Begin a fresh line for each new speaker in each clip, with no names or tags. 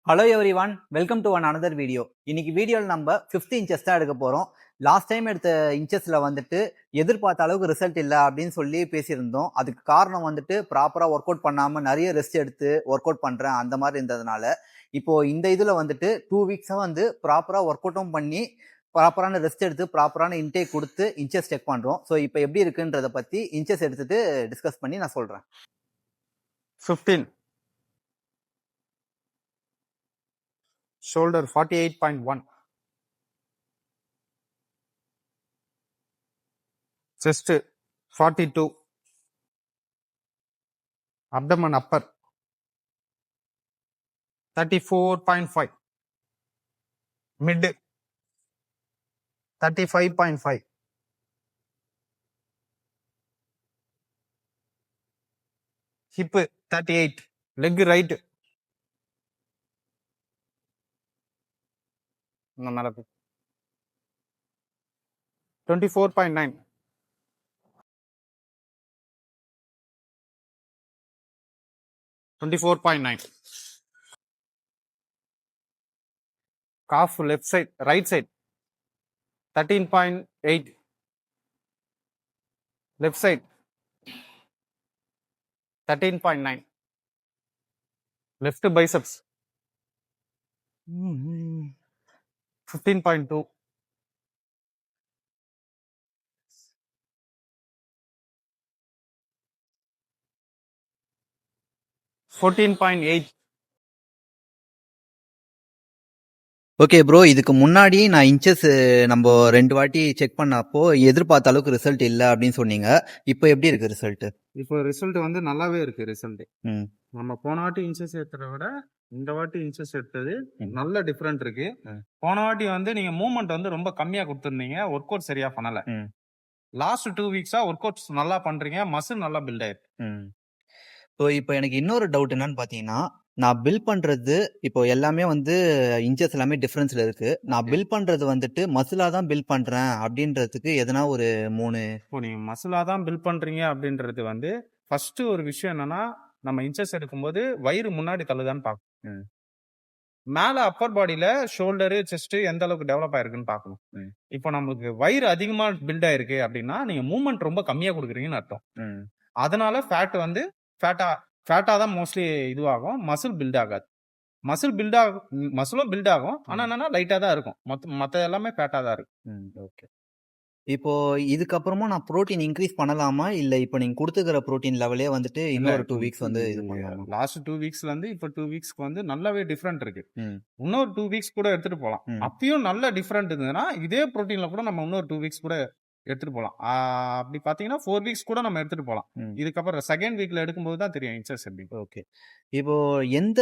Hello every one, welcome to another video. இன்னைக்கு வீடியோவில் நம்ம 50 இன்ச்சஸ் தான் எடுக்க போகிறோம். லாஸ்ட் டைம் எடுத்த இன்ச்சஸில் வந்துட்டு எதிர்பார்த்த அளவுக்கு ரிசல்ட் இல்லை அப்படின்னு சொல்லி பேசியிருந்தோம். அதுக்கு காரணம் வந்துட்டு ப்ராப்பராக ஒர்க் அவுட் பண்ணாமல் நிறைய ரெஸ்ட் எடுத்து ஒர்க் அவுட் பண்ணுறேன் அந்த மாதிரி இருந்ததுனால இப்போ இந்த இதில் வந்துட்டு 2 வீக்ஸாக வந்து ப்ராப்பராக ஒர்க் அவுட்டும் பண்ணி ப்ராப்பரான ரெஸ்ட் எடுத்து ப்ராப்பரான இன்டேக் கொடுத்து இன்ச்சஸ் செக் பண்ணுறோம். ஸோ இப்போ எப்படி இருக்குன்றதை பற்றி இன்ச்சஸ் எடுத்துட்டு டிஸ்கஸ் பண்ணி நான் சொல்கிறேன்.
15 shoulder 48.1 chest 42 abdomen upper 34.5 mid 35.5 hip 38 leg right இந்த மேல 24.9 24.9 calf left side right side 13.8 left side 13.9 left biceps 15.2 14.8
okay bro, இதுக்கு முன்னாடி நான் இன்ச்சஸ் நம்ம 2 வாட்டி செக் பண்ணப்போ எதிர்பார்த்த அளவுக்கு ரிசல்ட் இல்லை அப்படின்னு சொன்னீங்க. இப்போ எப்படி இருக்கு ரிசல்ட்?
இப்போ ரிசல்ட் வந்து நல்லாவே இருக்கு. ரிசல்ட்
ம்
நம்ம போன வாட்டி இன்ச்சஸ் எடுத்ததை விட இந்த வாட்டி இன்ச்சஸ் எடுத்தது
ம்.
நல்ல டிஃபரெண்ட் இருக்கு.
ம்.
போன வாட்டி வந்து நீங்க மூவ்மெண்ட் வந்து ரொம்ப கம்மியா கொடுத்துருந்தீங்க, ஒர்க் அவுட் சரியா பண்ணல.
ம்.
லாஸ்ட் 2 வீக்ஸா ஒர்க் அவுட்ஸ் நல்லா பண்றீங்க, மசில் நல்லா பில்ட் ஆயிருக்கு.
ம். ஸோ இப்போ எனக்கு இன்னொரு டவுட் என்னன்னு பார்த்தீங்கன்னா, நான் பில் பண்ணுறது இப்போ எல்லாமே வந்து இன்ச்சஸ் எல்லாமே டிஃப்ரென்ஸில் இருக்குது. நான் பில் பண்ணுறது வந்துட்டு மசிலாக தான் பில் பண்ணுறேன் அப்படின்றதுக்கு எதனா ஒரு 3
இப்போ நீங்க மசிலா தான் பில்ட் பண்றீங்க அப்படின்றது வந்து ஃபர்ஸ்ட் ஒரு விஷயம் என்னன்னா, நம்ம இன்ச்சஸ் எடுக்கும்போது வயிறு முன்னாடி தள்ளுதான்னு பார்க்கணும்.
ம்.
மேல அப்பர் பாடியில ஷோல்டரு செஸ்ட் எந்த அளவுக்கு டெவலப் ஆயிருக்குன்னு பார்க்கணும்.
ம்.
இப்போ நமக்கு வயிறு அதிகமா பில்ட் ஆயிருக்கு அப்படின்னா நீங்க மூவ்மெண்ட் ரொம்ப கம்மியா கொடுக்குறீங்கன்னு அர்த்தம்.
ம்.
அதனால ஃபேட் வந்து ஃபேட்டா தான் மோஸ்ட்லி இதுவாகும், மசில் பில்ட் ஆகாது. மசிலும் பில்ட் ஆகும், ஆனா என்னன்னா லைட்டா தான் இருக்கும். மத்த எல்லாமே ஃபேட்டா தான் இருக்கும்.
ம். ஓகே. இப்போ இதுக்கப்புறமா நான் புரோட்டீன் இன்க்ரீஸ் பண்ணலாமா, இல்லை இப்போ நீங்கள் கொடுத்துக்கிற புரோட்டீன் லெவலே வந்துட்டு இன்னொரு 2 வீக்ஸ் வந்து இது பண்ணலாமா?
லாஸ்ட் 2 வீக்ஸ்ல இருந்து இப்போ 2 வீக்ஸ்க்கு வந்து நல்லாவே டிஃபரெண்ட் இருக்கு.
ம்.
இன்னொரு 2 வீக்ஸ் கூட எடுத்துட்டு போகலாம்.
ம்.
அப்பயும் நல்ல டிஃபரெண்ட் இருந்ததுன்னா இதே புரோட்டீன்ல கூட நம்ம இன்னொரு 2 வீக்ஸ் கூட எடுத்துட்டு போகலாம். அப்படி பாத்தீங்கன்னா 4 வீக்ஸ் கூட நம்ம எடுத்துட்டு போகலாம்.
ம்.
இதுக்கப்புறம் செகண்ட் வீக்ல எடுக்கும்போது தான் தெரியும் இன்ச்சஸ் எப்படி.
ஓகே. இப்போ எந்த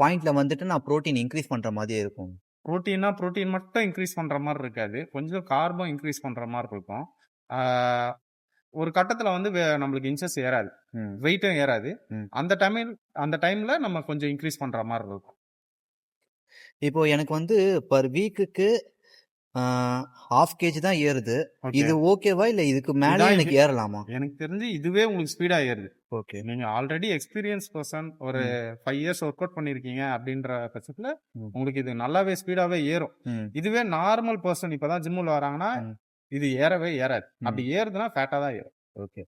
பாயிண்ட்ல வந்துட்டு நான் புரோட்டீன் இன்க்ரீஸ் பண்ற மாதிரி இருக்கும்?
புரோட்டீன் மட்டும் இன்க்ரீஸ் பண்ற மாதிரி இருக்காது, கொஞ்சம் கார்பும் இன்க்ரீஸ் பண்ற மாதிரி இருக்கும். ஆஹ் ஒரு கட்டத்துல வந்து நம்மளுக்கு இன்ச்சஸ் ஏறாது,
ம்.
வெயிட்டும் ஏறாது.
ம்.
அந்த டைம்ல நம்ம கொஞ்சம் இன்க்ரீஸ் பண்ற மாதிரி இருக்கும்.
இப்போ எனக்கு வந்து பர் வீக்குக்கு 1/2 kg தான் ஏறுது.
Okay.
இது ஓகேவா, இல்ல இதுக்கு மேல
இதான்
எனக்கு ஏறலாமா?
எனக்கு தெரிஞ்சு இதுவே உங்களுக்கு ஸ்பீடா ஏறுது.
ஓகே.
நீங்க ஆல்ரெடி எக்ஸ்பீரியன்ஸ் பர்சன், ஒரு 5 இயர்ஸ் ஒர்க் அவுட் பண்ணிருக்கீங்க அப்படின்ற பட்சத்துல
ம்.
உங்களுக்கு இது நல்லாவே ஸ்பீடாவே ஏறும்.
ம்.
இதுவே நார்மல் பர்சன் இப்பதான் ஜிம்முல வராங்கன்னா
ம்.
இது ஏறவே ஏறாது.
ம்.
அப்படி ஏறுதுன்னா ஃபேட்டா தான் ஏறும்.
ஓகே.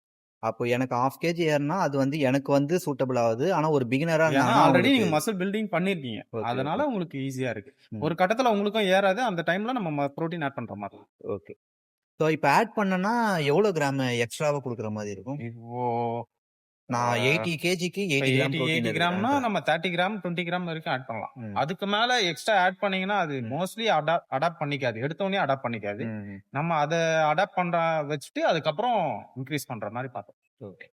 அப்போ எனக்கு 1/2 kg ஏறினா அது வந்து எனக்கு வந்து சூட்டபிள் ஆகுது. ஆனா ஒரு பிகினரா
ஏன்னா ஆல்ரெடி நீங்க மசில் பில்டிங் பண்ணிருக்கீங்க,
Okay,
அதனால உங்களுக்கு ஈஸியா இருக்கு.
ம்.
ஒரு கட்டத்துல உங்களுக்கும் ஏறாது, அந்த டைம்ல நம்ம புரோட்டீன் ஆட் பண்ற மாதிரி இருக்கும்.
ஓகே. ஸோ இப்போ ஆட் பண்ணனா எவ்வளவு கிராம் எக்ஸ்ட்ராவா கொடுக்குற மாதிரி இருக்கும்?
இப்போ
நான் 80 kgக்கு 80 கிராம்
80
புரோட்டீன்
கிராம்னா நம்ம 30 கிராம் 20 கிராம் வரைக்கும் ஆட் பண்ணலாம்.
ம்.
அதுக்கு மேல எக்ஸ்ட்ரா ஆட் பண்ணீங்கன்னா அது
ம்.
மோஸ்ட்லி அடாப்ட் பண்ணிக்காது, எடுத்தோடனே அடாப்ட் பண்ணிக்காது.
ம்.
நம்ம அதை அடாப்ட் பண்ற வச்சுட்டு அதுக்கப்புறம் இன்க்ரீஸ் பண்ற மாதிரி பார்த்தோம்.
ஓகே.